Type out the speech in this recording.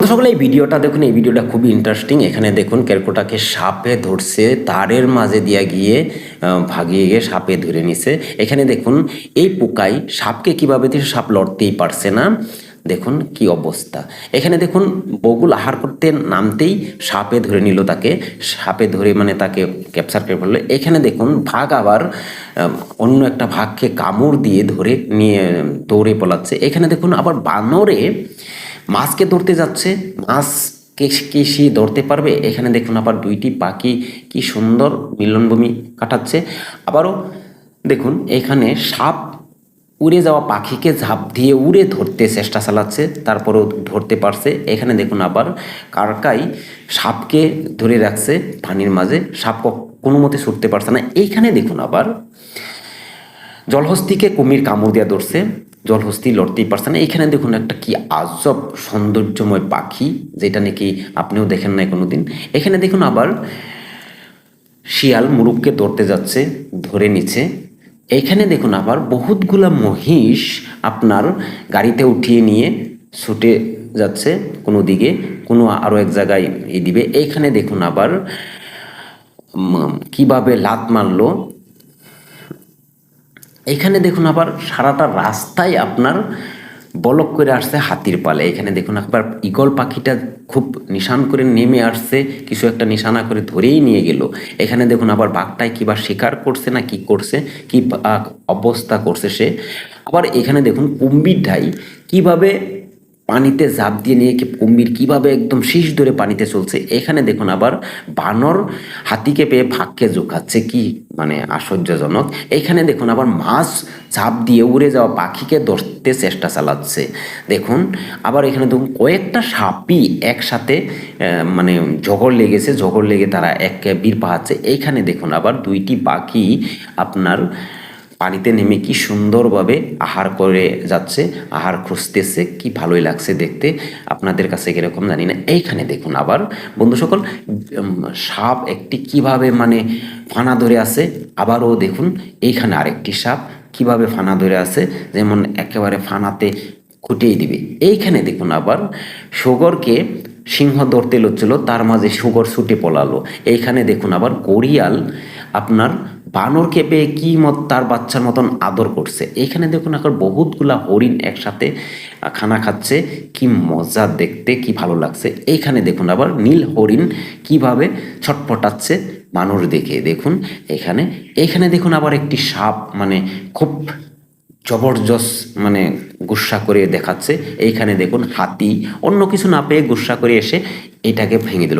সকলে এই ভিডিওটা দেখুন, এই ভিডিওটা খুবই ইন্টারেস্টিং। এখানে দেখুন কেরকোটাকে সাপে ধরছে, তারের মাঝে দিয়া গিয়ে ভাগিয়ে গিয়ে সাপে ধরে নিছে। এখানে দেখুন এই পোকাই সাপকে কিভাবে দিচ্ছে, সাপ লড়তেই পারছে না। দেখুন কি অবস্থা। এখানে দেখুন বগুল আহার করতে নামতেই সাপে ধরে নিল তাকে, সাপে ধরে মানে তাকে ক্যাপচার করে ফেললো। এখানে দেখুন ভাগ আবার অন্য একটা ভাগকে কামড় দিয়ে ধরে নিয়ে দৌড়ে পলাচ্ছে। এখানে দেখুন আবার বানরে মাছকে ধরতে যাচ্ছে, মাছ কে সে ধরতে পারবে। এখানে দেখুন আবার দুইটি পাখি কি সুন্দর মিলনভূমি কাটাচ্ছে। আবারও দেখুন এখানে সাপ উড়ে যাওয়া পাখিকে ঝাঁপ দিয়ে উড়ে ধরতে চেষ্টা চালাচ্ছে, তারপরেও ধরতে পারছে। এখানে দেখুন আবার কারকাই সাপকে ধরে রাখছে পানির মাঝে, সাপ কোনো মতে ছুটতে পারছে না। এইখানে দেখুন আবার জলহস্তিকে কুমির কামড় দিয়া ধরছে, জলহস্তি লড়তেই পারছে না। এখানে দেখুন একটা কি আজব সৌন্দর্যময় পাখি, যেটা নাকি আপনিও দেখেন নাই কোনোদিন। এখানে দেখুন আবার শিয়াল মুরুগকে ধরতে যাচ্ছে, ধরে নিচ্ছে। এইখানে দেখুন আবার বহুতগুলা মহিষ আপনার গাড়িতে উঠিয়ে নিয়ে ছুটে যাচ্ছে কোনো দিকে, কোনো আরও এক জায়গায় দিবে। এইখানে দেখুন আবার কিভাবে লাত মারলো। এখানে দেখুন আবার সারাটা রাস্তায় আপনার বলক করে আসছে হাতির পালে। এখানে দেখুন একবার ঈগল পাখিটা খুব নিশান করে নেমে আসছে, কিছু একটা নিশানা করে ধরেই নিয়ে গেল। এখানে দেখুন আবার বাঘটাই কিবা শিকার করছে না কি করছে, কি অবস্থা করছে সে। আবার এখানে দেখুন কুম্ভীরটাই কিভাবে পানিতে ঝাঁপ দিয়ে নিয়ে কুম্ভীর কিভাবে একদম শীষ ধরে পানিতে চলছে। এখানে দেখুন আবার বানর হাতিকে পেয়ে ভাগকে জোখাচ্ছে, কি মানে আশ্চর্যজনক। এখানে দেখুন আবার মাছ ঝাঁপ দিয়ে উড়ে যাওয়া পাখিকে ধরতে চেষ্টা চালাচ্ছে। দেখুন আবার এখানে দেখুন কয়েকটা সাপই একসাথে মানে ঝগড় লেগেছে, ঝগড় লেগে তারা এক বীর পাহাচ্ছে। এইখানে দেখুন আবার দুইটি পাখি আপনার পানিতে নেমে কি সুন্দরভাবে আহার করে যাচ্ছে, আহার খুঁজতেছে, কি ভালোই লাগছে দেখতে। আপনাদের কাছে কিরকম জানি না। এইখানে দেখুন আবার বন্ধু সকল সাপ একটি কিভাবে মানে ফানা ধরে আছে। আবারও দেখুন এইখানে আরেকটি সাপ কিভাবে ফানা ধরে আছে, যেমন একেবারে ফানাতে খুঁটিয়ে দিবে। এইখানে দেখুন আবার সুগরকে সিংহ ধরতে লচ্ছিল, তার মাঝে সুগর ছুটে পলালো। এইখানে দেখুন আবার গড়িয়াল আপনার বানরকে পেয়ে কি তার বাচ্চার মতন আদর করছে। এইখানে দেখুন এখন বহুতগুলা হরিণ একসাথে খানা খাচ্ছে, কি মজা দেখতে, কি ভালো লাগছে। এইখানে দেখুন আবার নীল হরিণ কিভাবে ছটফটাচ্ছে মানুষ দেখে। দেখুন এইখানে দেখুন আবার একটি সাপ মানে খুব জবরদস্ত মানে গুসা করে দেখাচ্ছে। এইখানে দেখুন হাতি অন্য কিছু না পেয়ে গুসা করে এসে এটাকে ভেঙে দিল।